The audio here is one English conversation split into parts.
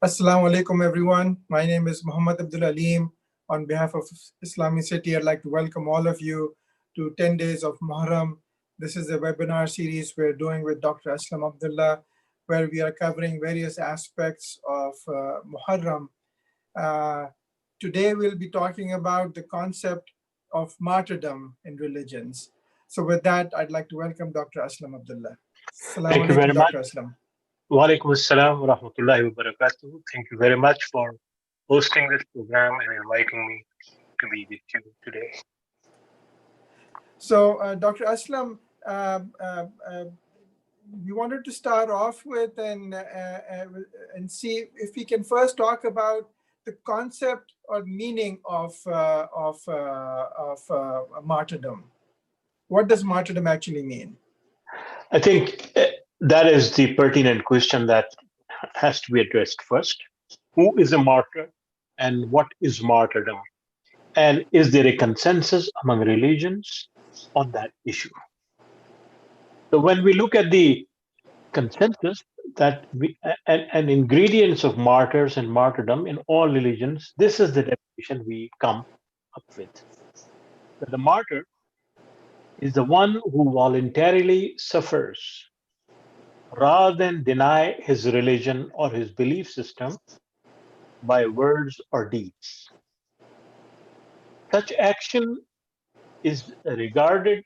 Assalamu alaikum, everyone. My name is Muhammad Abdullah. On behalf of IslamiCity, I'd like to welcome all of you to 10 Days of Muharram. This is a webinar series we're doing with Dr. Aslam Abdullah, where we are covering various aspects of Muharram. Today, we'll be talking about the concept of martyrdom in religions. So with that, I'd like to welcome Dr. Aslam Abdullah. Assalamu Thank you very alaikum, much. Dr. Aslam. Wa alaikum assalam wa rahmatullahi wa barakatuh. Thank you very much for hosting this program and inviting me to be with you today. So, Dr. Aslam, we wanted to start off with and see if we can first talk about the concept or meaning of martyrdom. What does martyrdom actually mean? I think that is the pertinent question that has to be addressed first. Who is a martyr and what is martyrdom? And is there a consensus among religions on that issue? So when we look at the consensus that and ingredients of martyrs and martyrdom in all religions, this is the definition we come up with. That the martyr is the one who voluntarily suffers rather than deny his religion or his belief system by words or deeds. Such action is regarded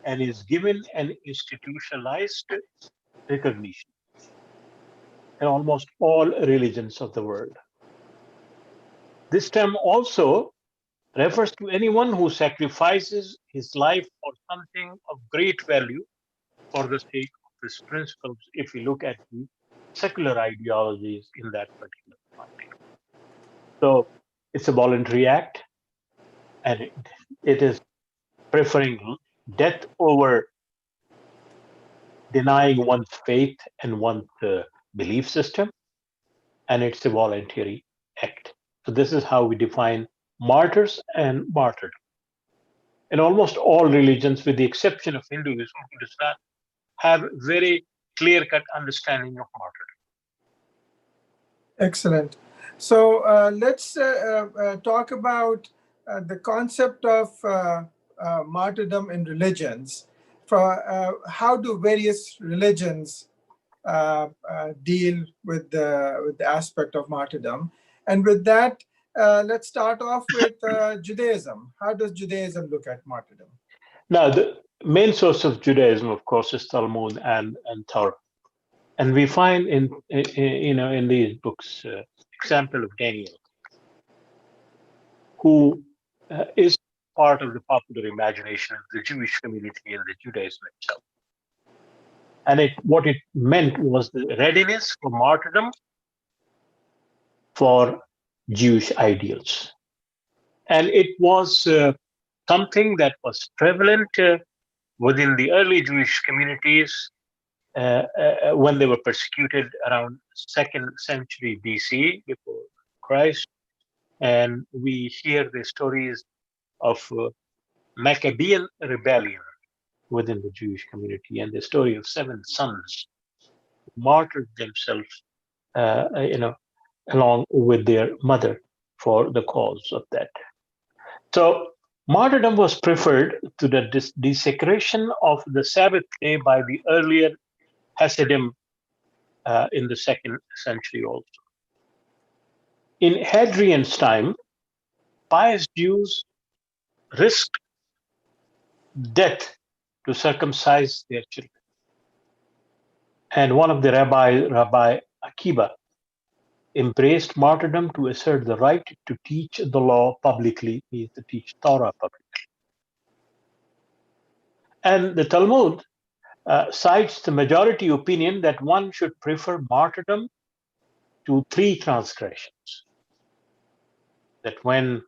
and is given an institutionalized recognition in almost all religions of the world. This term also refers to anyone who sacrifices his life for something of great value for the sake of his principles, if we look at the secular ideologies in that particular context. So it's a voluntary act, and it is preferring death over denying one's faith and one's belief system, and it's a voluntary act. So this is how we define martyrs and martyrdom. In almost all religions, with the exception of Hinduism, who does not have very clear-cut understanding of martyrdom. Excellent. So let's talk about the concept of martyrdom in religions. How do various religions deal with the aspect of martyrdom? And with that, let's start off with Judaism. How does Judaism look at martyrdom? Now, the main source of Judaism, of course, is Talmud and Torah, and we find in these books example of Daniel, who is part of the popular imagination of the Jewish community and the Judaism itself. And what it meant was the readiness for martyrdom for Jewish ideals. And it was something that was prevalent within the early Jewish communities when they were persecuted around 2nd century BC, before Christ. And we hear the stories of Maccabean rebellion within the Jewish community, and the story of 7 sons who martyred themselves, along with their mother for the cause of that. So martyrdom was preferred to the desecration of the Sabbath day by the earlier Hasidim in the 2nd century also. In Hadrian's time, pious Jews risked death to circumcise their children. And one of the Rabbi Akiba, embraced martyrdom to assert the right to teach the law publicly, means to teach Torah publicly. And the Talmud cites the majority opinion that one should prefer martyrdom to 3 transgressions. That when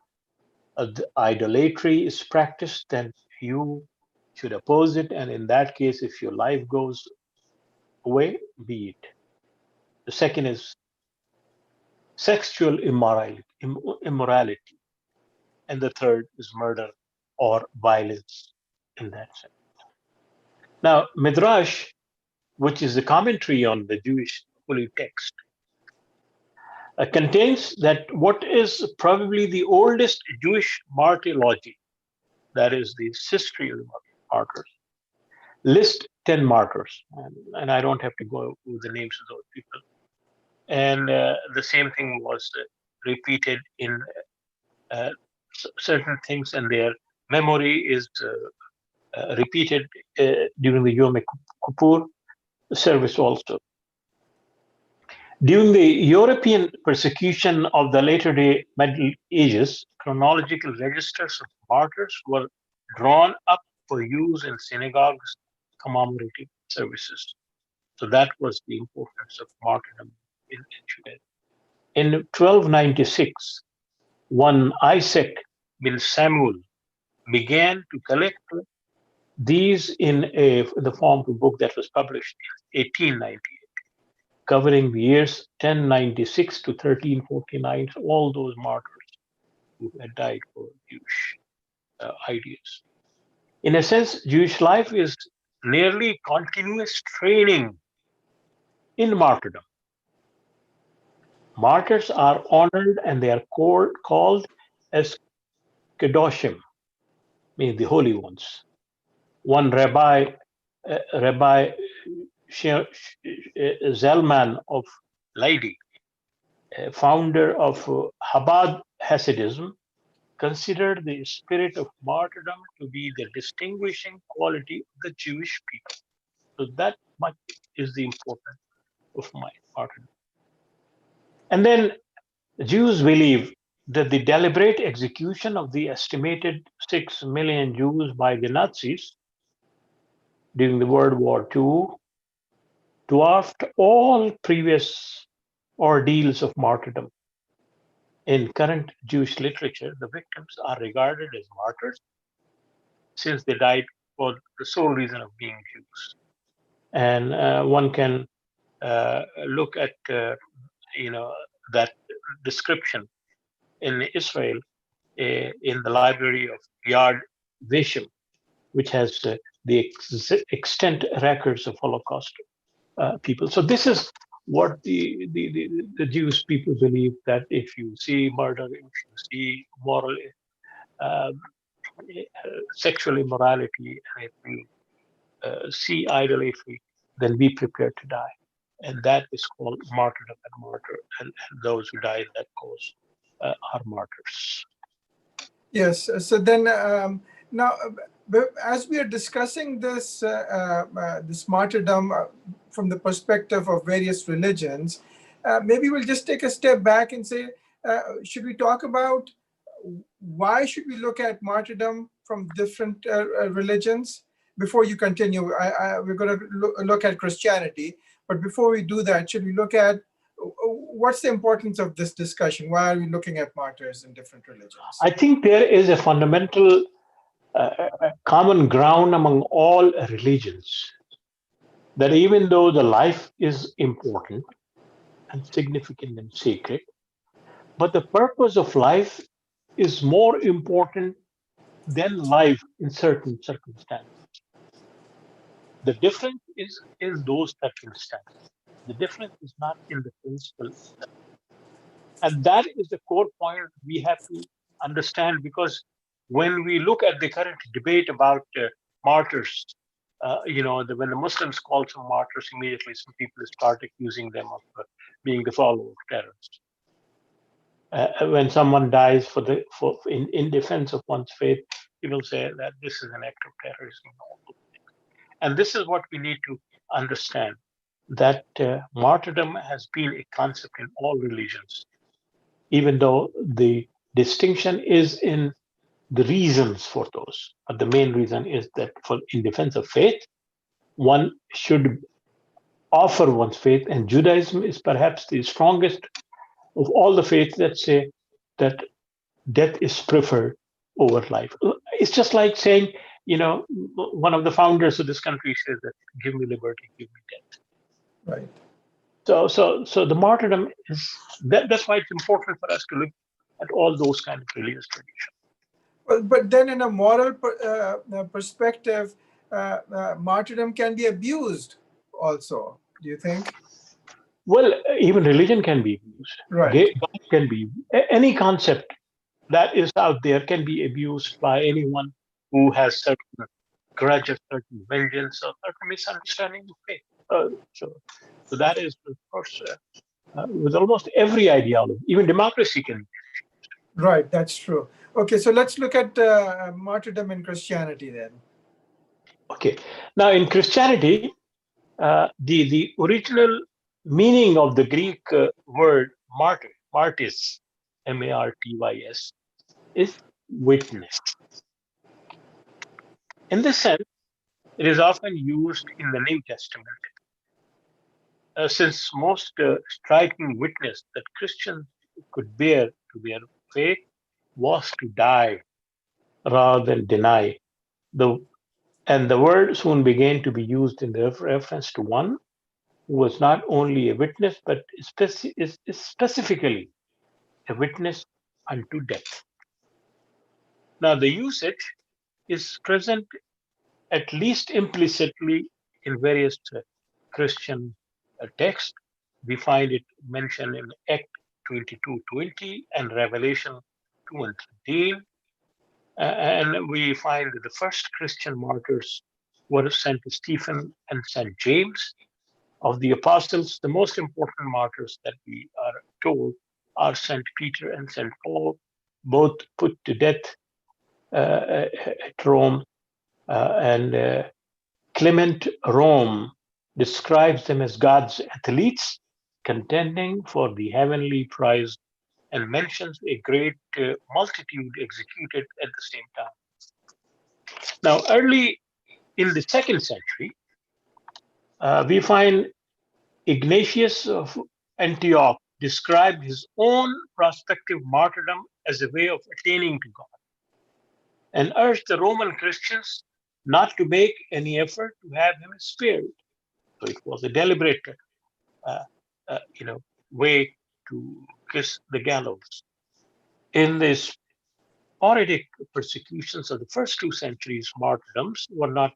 idolatry is practiced, then you should oppose it, and in that case, if your life goes away, be it. The second is sexual immorality, and the third is murder or violence in that sense. Now, Midrash, which is the commentary on the Jewish holy text, contains that what is probably the oldest Jewish martyrology, that is the history of the martyrs, list 10 martyrs. And I don't have to go with the names of those people. And the same thing was repeated in uh, certain things, and their memory is repeated during the Yom Kippur service also. During the European persecution of the later day Middle Ages, chronological registers of martyrs were drawn up for use in synagogues commemorating services. So that was the importance of martyrdom in Judaism. In 1296, one Isaac bin Samuel began to collect these in the form of a book that was published in 1898, covering the years 1096 to 1349, all those martyrs who had died for Jewish ideas. In a sense, Jewish life is nearly continuous training in martyrdom. Martyrs are honored and they are called as kedoshim, meaning the holy ones. One Rabbi Zalman of Leydig, founder of Chabad Hasidism, considered the spirit of martyrdom to be the distinguishing quality of the Jewish people. So that much is the importance of martyrdom. And then Jews believe that the deliberate execution of the estimated 6 million Jews by the Nazis during the World War II dwarfed all previous ordeals of martyrdom. In current Jewish literature, the victims are regarded as martyrs since they died for the sole reason of being Jews. And one can look at that description in Israel in the library of Yad Vashem, which has the extant records of Holocaust people. So this is what the Jewish people believe, that if you see murder, if you see moral, uh, sexual immorality, and if you see idolatry, then be prepared to die. And that is called martyrdom and those who die in that cause are martyrs. Yes. So then now, as we are discussing this this martyrdom from the perspective of various religions, maybe we'll just take a step back and say, should we talk about why should we look at martyrdom from different religions? Before you continue, we're going to look at Christianity. But before we do that, should we look at what's the importance of this discussion? Why are we looking at martyrs in different religions? I think there is a fundamental common ground among all religions, that even though the life is important and significant and sacred, but the purpose of life is more important than life in certain circumstances. The difference is in those circumstances. The difference is not in the principle itself. And that is the core point we have to understand, because when we look at the current debate about martyrs, when the Muslims call some martyrs, immediately some people start accusing them of being the follower of terrorists. When someone dies in defense of one's faith, people say that this is an act of terrorism. And this is what we need to understand, that martyrdom has been a concept in all religions, even though the distinction is in the reasons for those. But the main reason is that in defense of faith, one should offer one's faith, and Judaism is perhaps the strongest of all the faiths that say that death is preferred over life. It's just like saying, one of the founders of this country says that, give me liberty, give me death. Right. So the martyrdom is that's why it's important for us to look at all those kind of religious traditions. Well, but then in a moral perspective, martyrdom can be abused also, do you think? Well, even religion can be abused. Right. God can be any concept that is out there can be abused by anyone who has certain grudge or certain vengeance or certain misunderstanding of faith. So, so that is, of course, with almost every ideology, even democracy can. Right, that's true. Okay, so let's look at martyrdom in Christianity then. Okay. Now, in Christianity, the original meaning of the Greek word martyr, martys, martys, is witness. In this sense, it is often used in the New Testament, since most striking witness that Christians could bear to their faith was to die rather than deny. The, and the word soon began to be used in the reference to one who was not only a witness, but is specifically a witness unto death. Now, the usage is present at least implicitly in various Christian texts. We find it mentioned in Act 22:20 and Revelation 2 and 13. And we find that the first Christian martyrs were Saint Stephen and Saint James. Of the apostles, the most important martyrs that we are told are Saint Peter and Saint Paul, both put to death at Rome. And Clement Rome describes them as God's athletes contending for the heavenly prize and mentions a great multitude executed at the same time. Now, early in the second century, we find Ignatius of Antioch described his own prospective martyrdom as a way of attaining to God and urged the Roman Christians not to make any effort to have him spared. So it was a deliberate, uh, way to kiss the gallows. In the sporadic persecutions of the first 2 centuries, martyrdoms were not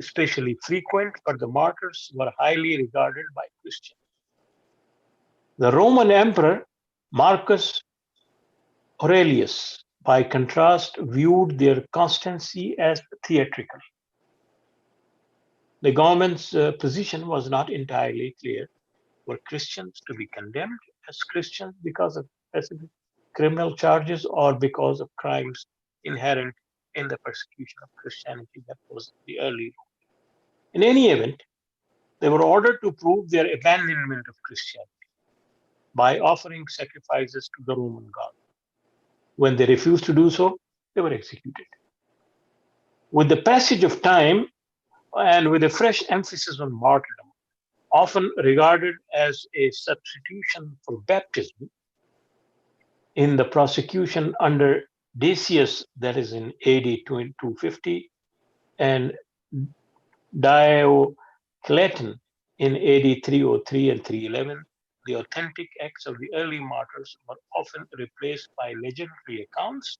especially frequent, but the martyrs were highly regarded by Christians. The Roman Emperor Marcus Aurelius, by contrast, viewed their constancy as theatrical. The government's position was not entirely clear. Were Christians to be condemned as Christians because of specific criminal charges or because of crimes inherent in the persecution of Christianity that was the early? In any event, they were ordered to prove their abandonment of Christianity by offering sacrifices to the Roman god. When they refused to do so, they were executed. With the passage of time and with a fresh emphasis on martyrdom, often regarded as a substitution for baptism, in the prosecution under Decius, that is in AD 250, and Diocletian in AD 303 and 311, the authentic acts of the early martyrs were often replaced by legendary accounts.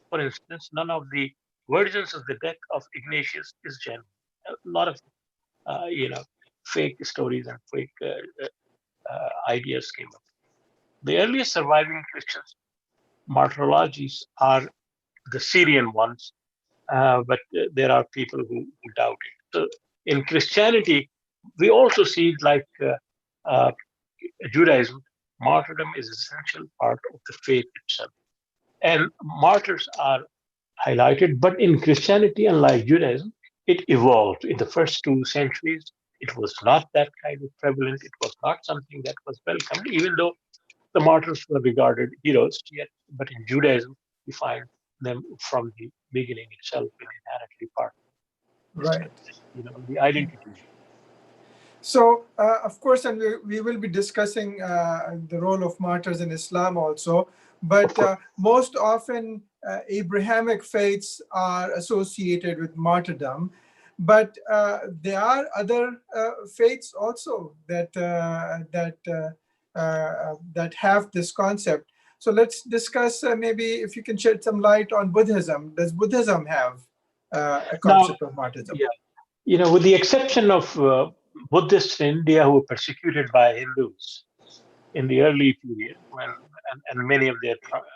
For instance, none of the versions of the death of Ignatius is genuine. A lot of, uh, you know, fake stories and fake ideas came up. The earliest surviving Christian martyrologies are the Syrian ones, but there are people who doubt it. So in Christianity, we also see uh, Judaism, martyrdom is an essential part of the faith itself. And martyrs are highlighted, but in Christianity, unlike Judaism, it evolved. In the first 2 centuries, it was not that kind of prevalent. It was not something that was welcomed, even though the martyrs were regarded heroes. Yet, but in Judaism, we find them from the beginning itself being inherently part Right. of the identity. So, of course, and we will be discussing the role of martyrs in Islam also, Of but course. most often Abrahamic faiths are associated with martyrdom. But there are other faiths also that have this concept. So let's discuss maybe if you can shed some light on Buddhism. Does Buddhism have a Now, concept of martyrdom? yeah, with the exception of Buddhists in India who were persecuted by Hindus in the early period, and many of their temples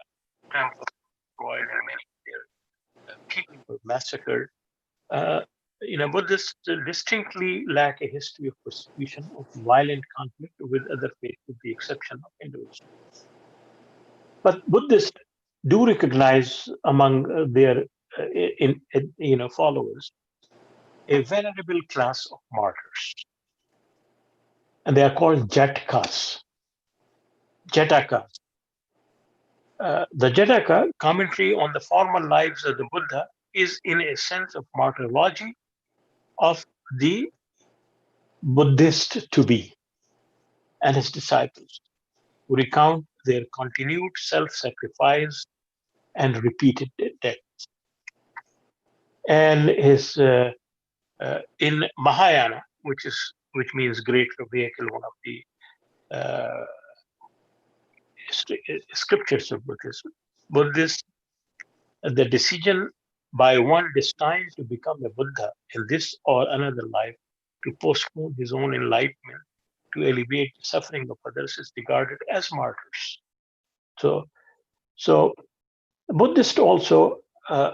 were destroyed and many of their people were massacred. Uh, Buddhists distinctly lack a history of persecution of violent conflict with other faiths, with the exception of Hinduism. But Buddhists do recognize among their followers a venerable class of martyrs, and they are called Jatakas. Jatakas. The Jataka commentary on the formal lives of the Buddha is, in a sense, of martyrology of the Buddhist to be and his disciples, who recount their continued self-sacrifice and repeated death. And his in Mahayana, which means great vehicle, one of the uh, scriptures of Buddhism, Buddhist the decision by one destined to become a Buddha in this or another life to postpone his own enlightenment to alleviate the suffering of others is regarded as martyrs. So Buddhists also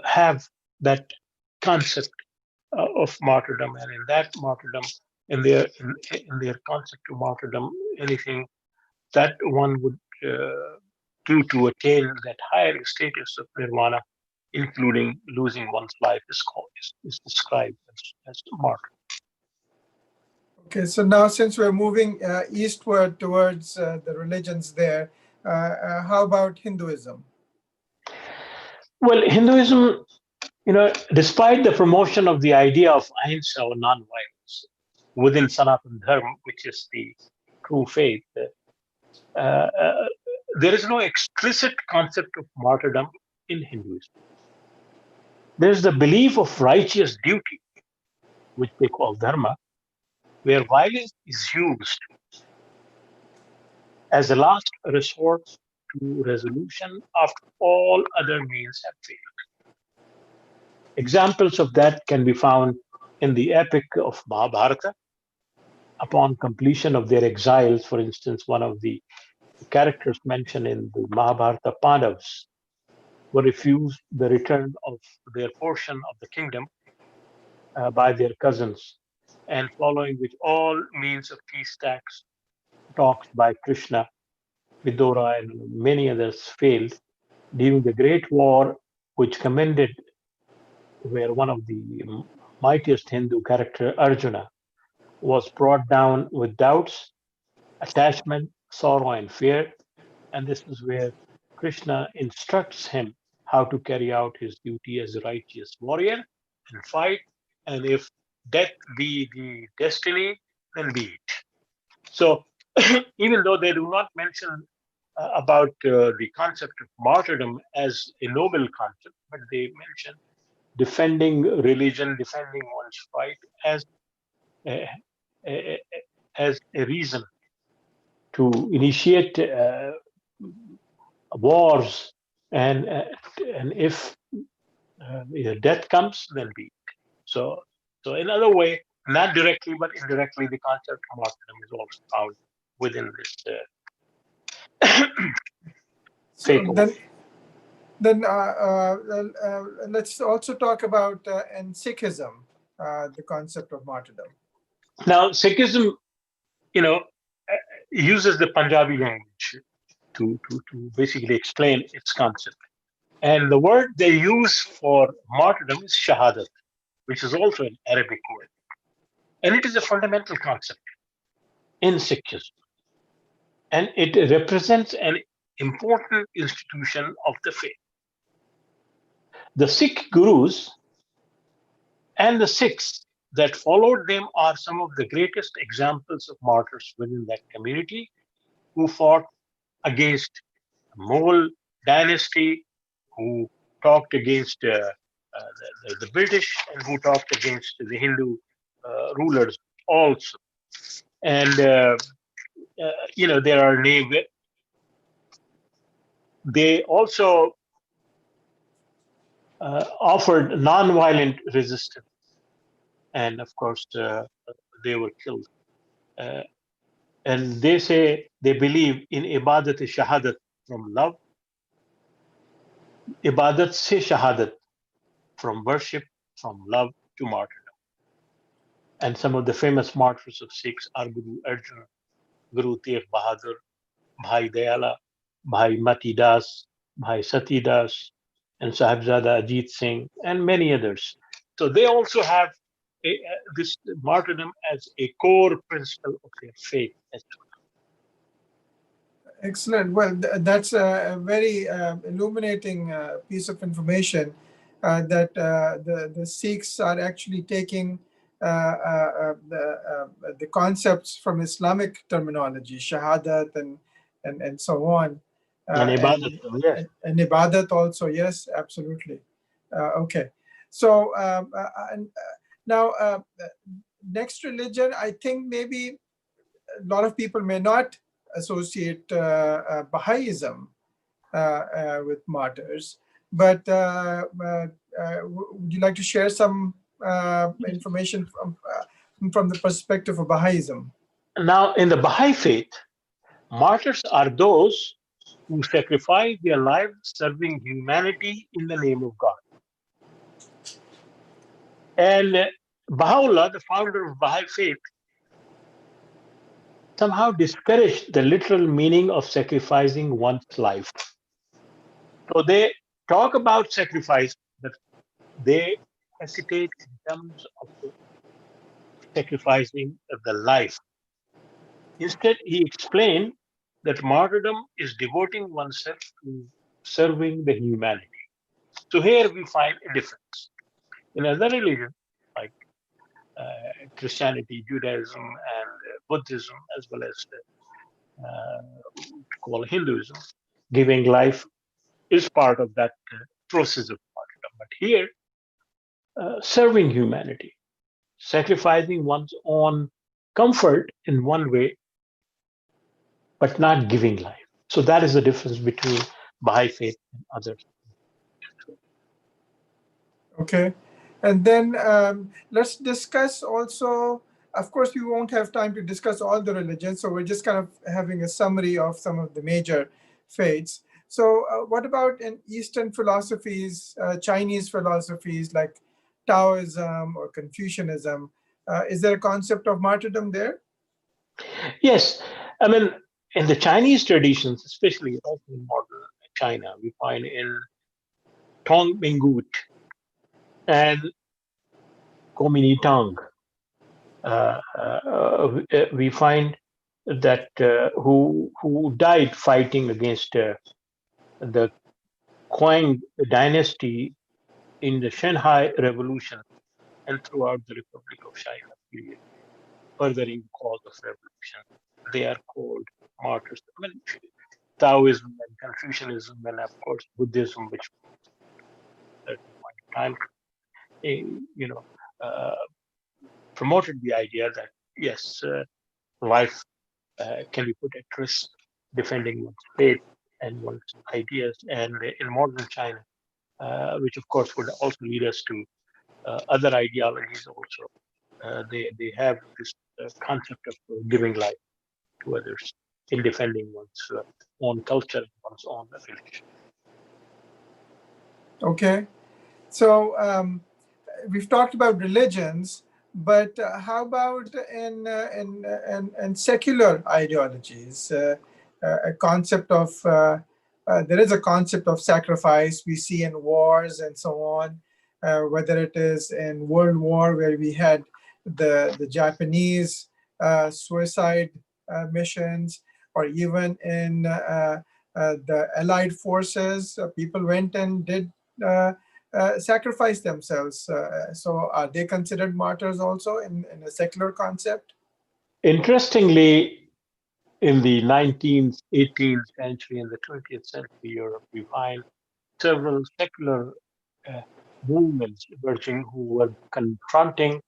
have that concept of martyrdom, and in that martyrdom, in their concept of martyrdom, anything that one would do to attain that higher status of nirvana, including losing one's life, is described as martyr. Okay, so now since we're moving eastward towards the religions there, how about Hinduism? Well, Hinduism, despite the promotion of the idea of ahimsa or non-violence within Sanatana Dharma, which is the true faith, there is no explicit concept of martyrdom in Hinduism. There's the belief of righteous duty, which they call dharma, where violence is used as a last resort to resolution after all other means have failed. Examples of that can be found in the epic of Mahabharata. Upon completion of their exiles, for instance, one of the characters mentioned in the Mahabharata, Pandavas, were refused the return of their portion of the kingdom by their cousins, and following which all means of peace talks by Krishna, Vidura, and many others failed. During the Great War, which commended where one of the mightiest Hindu character, Arjuna, was brought down with doubts, attachment, sorrow, and fear. And this is where Krishna instructs him how to carry out his duty as a righteous warrior and fight. And if death be the destiny, then be it. So, even though they do not mention about the concept of martyrdom as a noble concept, but they mention defending religion, defending one's right a, a, as a reason to initiate wars, and if death comes, then be it. So in other way, not directly but indirectly, the concept of martyrdom is also found within this faith. So then let's also talk about in Sikhism the concept of martyrdom. Now, Sikhism, uses the Punjabi language to basically explain its concept. And the word they use for martyrdom is shahadat, which is also an Arabic word. And it is a fundamental concept in Sikhism. And it represents an important institution of the faith. The Sikh gurus and the Sikhs that followed them are some of the greatest examples of martyrs within that community who fought against Mughal dynasty, who talked against the British, and who talked against the Hindu rulers also. And there are names. They also offered non-violent resistance, and of course, they were killed Uh, and they say they believe in ibadat shahadat from love, ibadat se shahadat from worship, from love to martyrdom. And some of the famous martyrs of Sikhs are Guru Arjan, Guru Tegh Bahadur, Bhai Dayala, Bhai Mati Das, Bhai Sati Das, and Sahibzada Ajit Singh, and many others. So they also have this martyrdom as a core principle of their faith. Excellent. Well, that's a very illuminating piece of information that the Sikhs are actually taking the concepts from Islamic terminology, shahadat and so on, And Ibadat, and, yes. and ibadat also. Yes, absolutely. Okay. So now, next religion, I think maybe a lot of people may not associate Baha'ism with martyrs, but would you like to share some information from the perspective of Baha'ism? Now, in the Baha'i faith, martyrs are those who sacrifice their lives serving humanity in the name of God. And Baha'u'llah, the founder of Baha'i faith, somehow discouraged the literal meaning of sacrificing one's life. So they talk about sacrifice, but they hesitate in terms of sacrificing the life. Instead, he explained that martyrdom is devoting oneself to serving the humanity. So here we find a difference. In other religions, like Christianity, Judaism, and Buddhism, as well as call Hinduism, giving life is part of that process of martyrdom. But here, serving humanity, sacrificing one's own comfort in one way, but not giving life. So that is the difference between Baha'i faith and others. Okay. And then let's discuss also, of course, we won't have time to discuss all the religions, so we're just kind of having a summary of some of the major faiths. So, what about in Eastern philosophies, Chinese philosophies like Taoism or Confucianism? Is there a concept of martyrdom there? Yes, I mean, in the Chinese traditions, especially also in modern China, we find in Tong Mingut and Kuomintang, we find that who died fighting against the Qing dynasty in the Shanghai Revolution and throughout the Republic of China period, furthering the cause of revolution. They are called martyrs. I mean, Taoism and Confucianism, and of course Buddhism, which at certain point in time, you know, uh, promoted the idea that yes, life can be put at risk defending one's faith and one's ideas. And in modern China, which of course would also lead us to other ideologies also, they have this concept of giving life to others in defending one's own culture, one's own religion. Okay. So, we've talked about religions, but how about in secular ideologies? A concept of there is a concept of sacrifice we see in wars and so on. Whether it is in World War where we had the Japanese suicide missions, or even in the Allied forces, people went and did. Sacrifice themselves. So are they considered martyrs also in a secular concept? Interestingly, in the 19th, 18th century, and the 20th century Europe, we find several secular uh, movements emerging who were confronting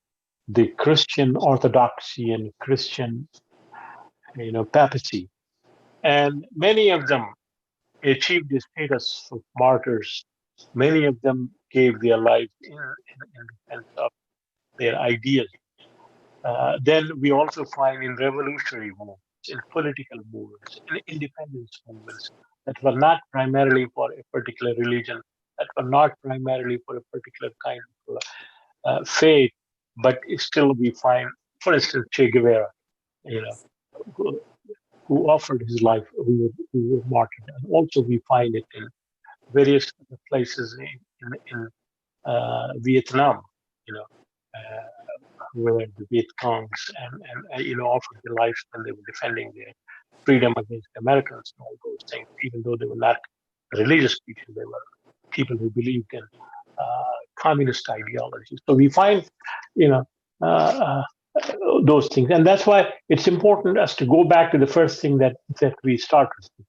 the Christian orthodoxy and Christian, papacy, and many of them achieved the status of martyrs. Many of them gave their lives in defense of their ideas. Then we also find in revolutionary movements, in political movements, in independence movements that were not primarily for a particular religion, that were not primarily for a particular kind of faith, but still we find, for instance, Che Guevara, you know, who, who offered his life, who was martyred, and also we find it in various other places in Vietnam, you know. Where the Viet Congs and offered their lives when they were defending their freedom against the Americans and all those things, even though they were not religious people, they were people who believed in communist ideology. So we find, you know, uh, those things, and that's why it's important us to go back to the first thing that we started with,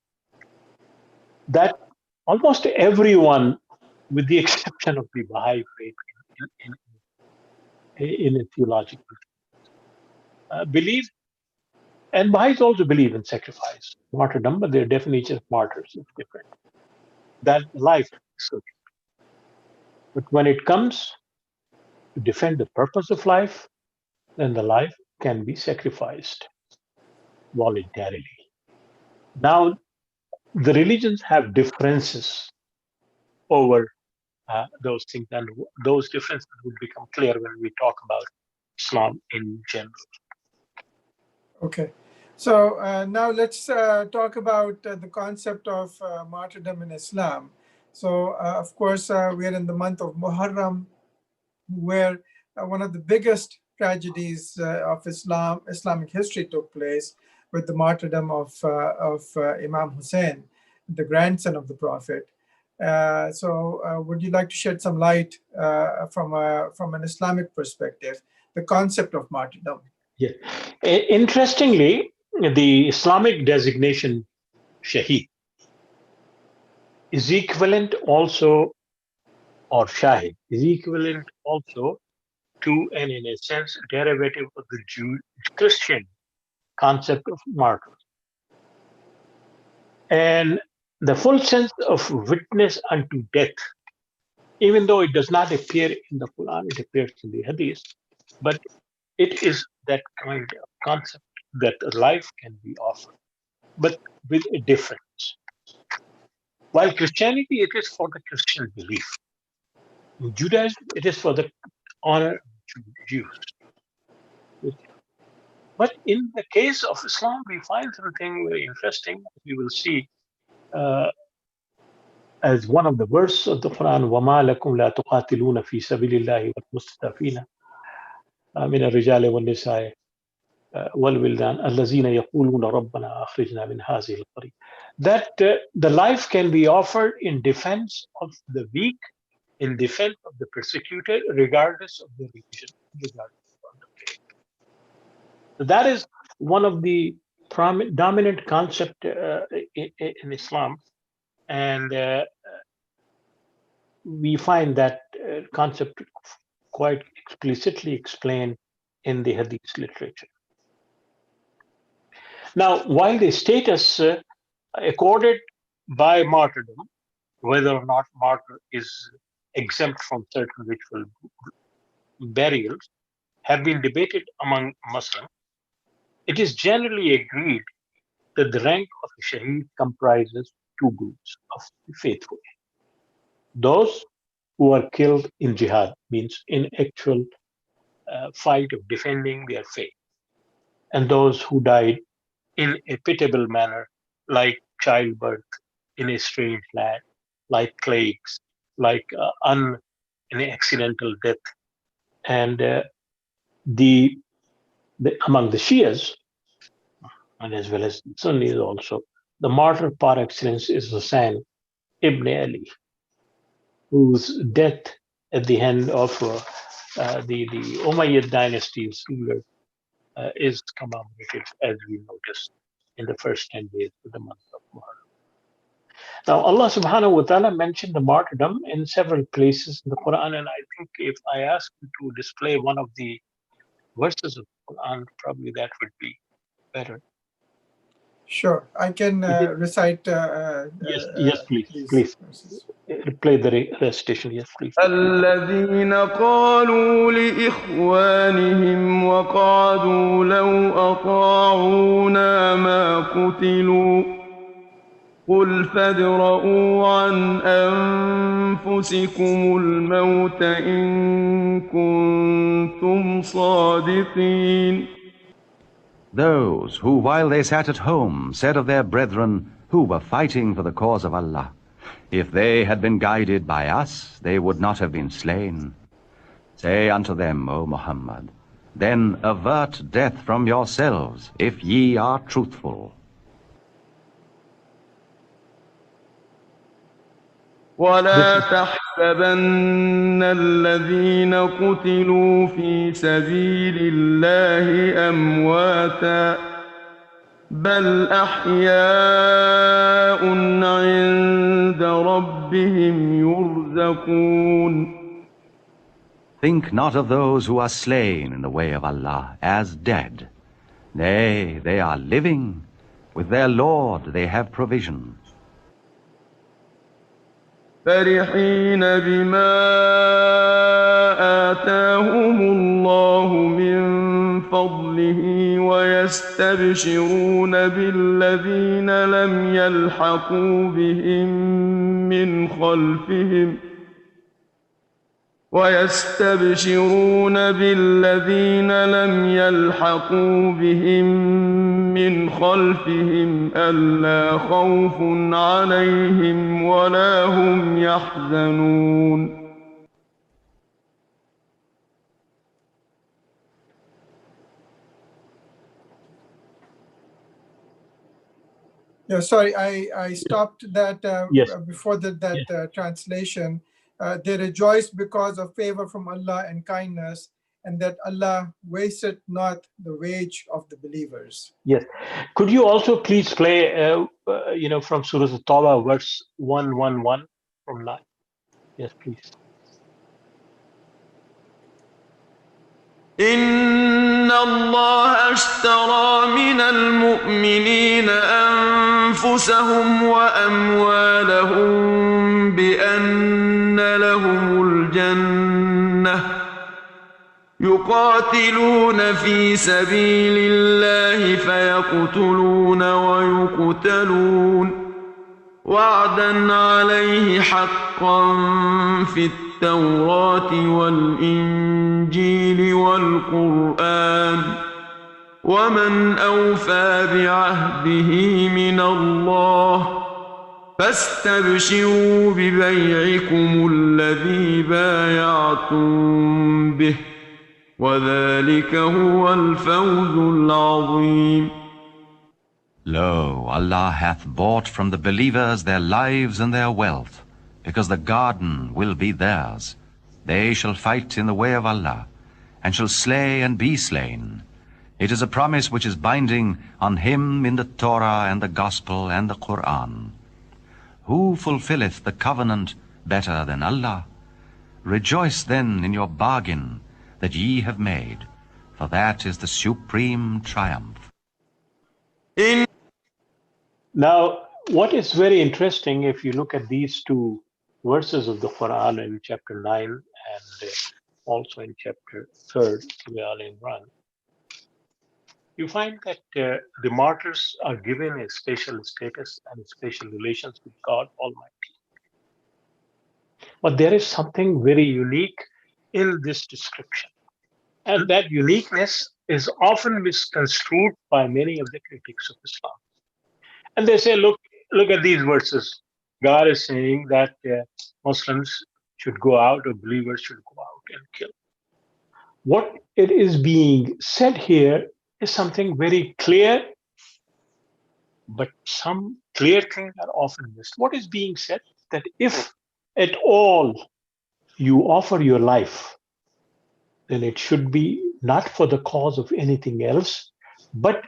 that almost everyone, with the exception of the Baha'i faith, in a theological believe. And Baha'is also believe in sacrifice, martyrdom, but their definition of martyrs is different. That life is so. But when it comes to defend the purpose of life, then the life can be sacrificed voluntarily. Now, the religions have differences over those things, and those differences will become clear when we talk about Islam in general. Okay. So now let's talk about the concept of martyrdom in Islam. So, of course, we are in the month of Muharram, where one of the biggest tragedies of Islamic history took place with the martyrdom of Imam Hussein, the grandson of the Prophet. So, would you like to shed some light from an Islamic perspective, the concept of martyrdom? Yeah. Interestingly, the Islamic designation Shaheed is equivalent also, or Shahid is equivalent also to, and in a sense, derivative of the Christian concept of martyr. And the full sense of witness unto death, even though it does not appear in the Quran, it appears in the Hadith, but it is that kind of concept that life can be offered, but with a difference. While Christianity, it is for the Christian belief. In Judaism, it is for the honor of Jews. But in the case of Islam, we find something very interesting. We will see as one of the verses of the Quran, وَمَا لَكُمْ لَا تُقَاتِلُونَ فِي سَبِيلِ اللَّهِ وَالْمُسْتَضْعَفِينَ مِنَ الرِّجَالِ وَالنِّسَاءِ وَالْوِلْدَانِ الَّذِينَ يَقُولُونَ رَبَّنَا أَخْرِجْنَا مِنْ هَذِهِ الْقَرْيَةِ. That the life can be offered in defense of the weak, in defense of the persecuted, regardless of the religion, regardless of the faith. So that is one of the dominant concept in Islam, and we find that concept quite explicitly explained in the Hadith literature. Now, while the status accorded by martyrdom, whether or not martyr is exempt from certain ritual burials, have been debated among Muslims, it is generally agreed that the rank of a shaheed comprises two groups of the faithful. Those who are killed in jihad, means in actual fight of defending their faith, and those who died in a pitiable manner, like childbirth in a strange land, like plagues, like an accidental death. And among the Shias, and as well as Sunnis also, the martyr par excellence is Hussein ibn Ali, whose death at the hand of the Umayyad dynasty's ruler is commemorated, as we noticed, in the first 10 days of the month of Muharram. Now, Allah subhanahu wa ta'ala mentioned the martyrdom in several places in the Quran, and I think if I ask you to display one of the verses of the Quran, probably that would be better. Sure, I can recite Yes, please, these please. verses. Play the recitation. Yes, please. الذين قالوا لإخوانهم وقعدوا لو أطاعونا ما قتلوا قل فادرءوا عن أنفسكم الموت إن كنتم صادقين. Those who, while they sat at home, said of their brethren who were fighting for the cause of Allah, if they had been guided by us, they would not have been slain. Say unto them, O Muhammad, then avert death from yourselves, if ye are truthful. ولا تحسبن الذين قتلوا في سبيل الله أمواتا بل أحياء عند ربهم يرزقون. Think not of those who are slain in the way of Allah as dead. Nay, they are living. With their Lord they have provision. فرحين بما آتاهم الله من فضله ويستبشرون بالذين لم يلحقوا بهم من خلفهم ألا خوف عليهم ولا هم يحزنون. Yeah, sorry, I stopped that Yes. before that translation. They rejoice because of favor from Allah and kindness, and that Allah wasted not the wage of the believers. Yes. Could you also please play, from Surah At-Tawbah, verse 111 from 9? Yes, please. إن الله اشترى من المؤمنين أنفسهم وأموالهم بأن لهم الجنة يقاتلون في سبيل الله فيقتلون ويقتلون وعدا عليه حقا في التوراة والإنجيل والقرآن ومن أوفى بعهده من الله فاستبشروا ببيعكم الذي بايعتم به وذلك هو الفوز العظيم. Lo, Allah hath bought from the believers their lives and their wealth, because the garden will be theirs. They shall fight in the way of Allah, and shall slay and be slain. It is a promise which is binding on him in the Torah and the Gospel and the Quran. Who fulfilleth the covenant better than Allah? Rejoice then in your bargain that ye have made, for that is the supreme triumph. Now, what is very interesting, if you look at these two verses of the Quran in chapter 9 and also in chapter 3, Surah Al Imran, you find that the martyrs are given a special status and special relations with God Almighty. But there is something very unique in this description. And that uniqueness is often misconstrued by many of the critics of Islam. And they say, look at these verses. God is saying that Muslims should go out, or believers should go out and kill. What it is being said here is something very clear, but some clear things are often missed. What is being said? That if at all you offer your life, then it should be not for the cause of anything else, but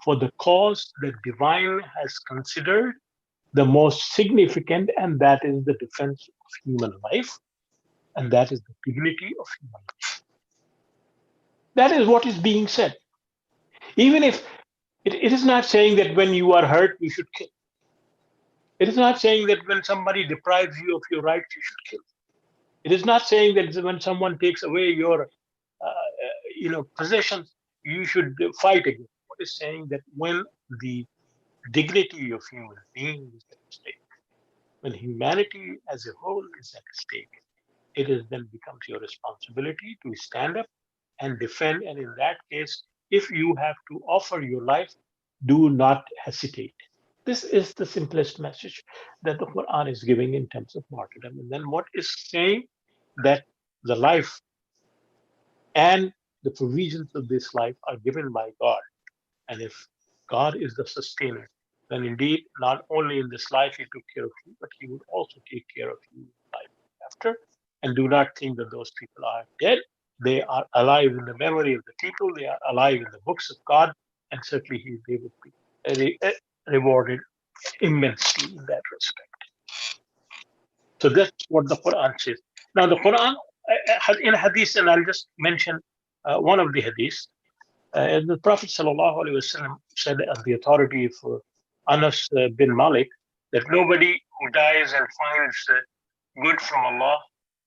for the cause that divine has considered the most significant, and that is the defense of human life, and that is the dignity of human life. That is what is being said. Even if It is not saying that when you are hurt, you should kill. It is not saying that when somebody deprives you of your rights, you should kill. It is not saying that when someone takes away your, possessions, you should fight against. What is saying that when the dignity of human beings is at stake, when humanity as a whole is at stake, it is then becomes your responsibility to stand up and defend. And in that case, if you have to offer your life, do not hesitate. This is the simplest message that the Quran is giving in terms of martyrdom. And then what is saying that the life and the provisions of this life are given by God. And if God is the sustainer, then indeed, not only in this life He took care of you, but He would also take care of you in life after. And do not think that those people are dead. They are alive in the memory of the people. They are alive in the books of God. And certainly they would be rewarded immensely in that respect. So that's what the Quran says. Now, the Quran in hadith, and I'll just mention one of the hadiths. The Prophet ﷺ said on the authority of Anas bin Malik that nobody who dies and finds good from Allah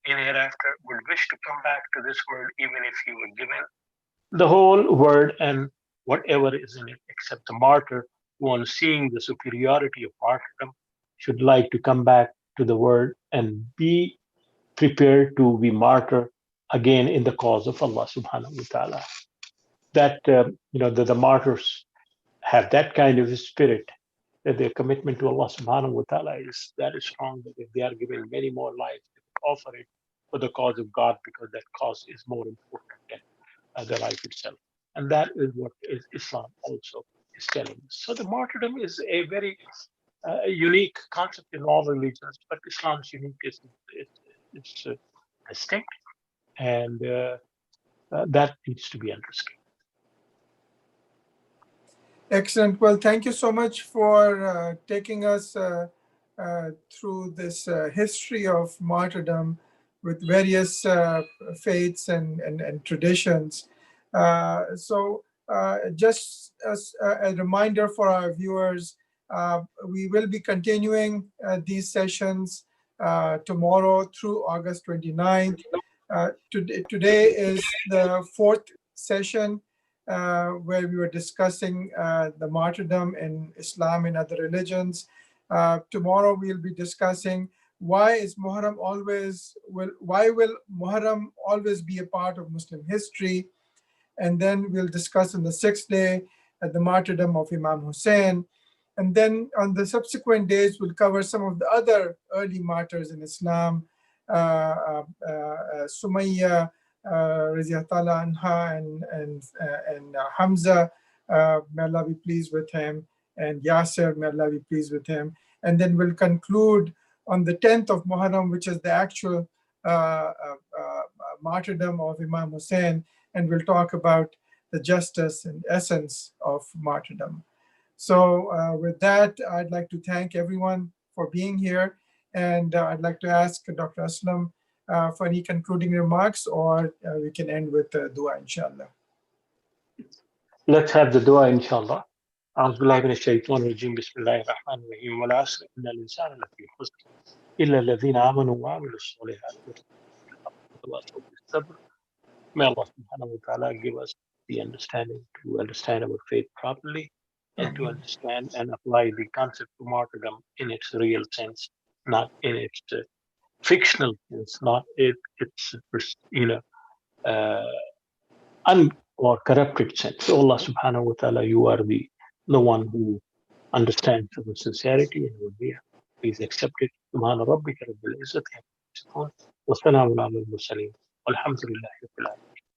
in hereafter would wish to come back to this world even if he were given the whole word and whatever is in it, except the martyr who, on seeing the superiority of martyrdom, should like to come back to the world and be prepared to be martyr again in the cause of Allah subhanahu wa ta'ala. That the martyrs have that kind of a spirit, that their commitment to Allah subhanahu wa ta'ala is that is strong, that if they are given many more lives, they will offer it for the cause of God, because that cause is more important than the life itself. And that is what Islam also is telling us. So the martyrdom is a very unique concept in all religions, but Islam's unique is distinct, and that needs to be understood. Excellent. Well, thank you so much for taking us through this history of martyrdom with various faiths and traditions. Just as a reminder for our viewers, we will be continuing these sessions tomorrow through August 29th. Today is the fourth session where we were discussing the martyrdom in Islam and other religions. Tomorrow we'll be discussing why will Muharram always be a part of Muslim history, and then we'll discuss on the sixth day the martyrdom of Imam Hussein, and then on the subsequent days we'll cover some of the other early martyrs in Islam, Sumayya, Radiyallahu anha, and Hamza, may Allah be pleased with him, and Yasser, may Allah be pleased with him. And then we'll conclude on the 10th of Muharram, which is the actual martyrdom of Imam Hussein, and we'll talk about the justice and essence of martyrdom. So with that, I'd like to thank everyone for being here, and I'd like to ask Dr. Aslam for any concluding remarks, or we can end with dua, inshallah. Let's have the dua, inshallah. أعوذ بالله من الشيطان الرجيم بسم الله الرحمن الرحيم والعصر إن الإنسان لفي خسر إلا الذين آمنوا وعملوا الصالحات وتواصوا بالصبر. May Allah subhanahu wa ta'ala give us the understanding to understand our faith properly, and to understand and apply the concept of martyrdom in its real sense, not in its fictional sense, not its or corrupted sense. So Allah subhanahu wa ta'ala, you are the one who understands our sincerity and our fear. Please accept it. Subhana rabbika rabbil izzati amma yasifun wa salamun ala al-mursalin walhamdulillahi rabbil alamin.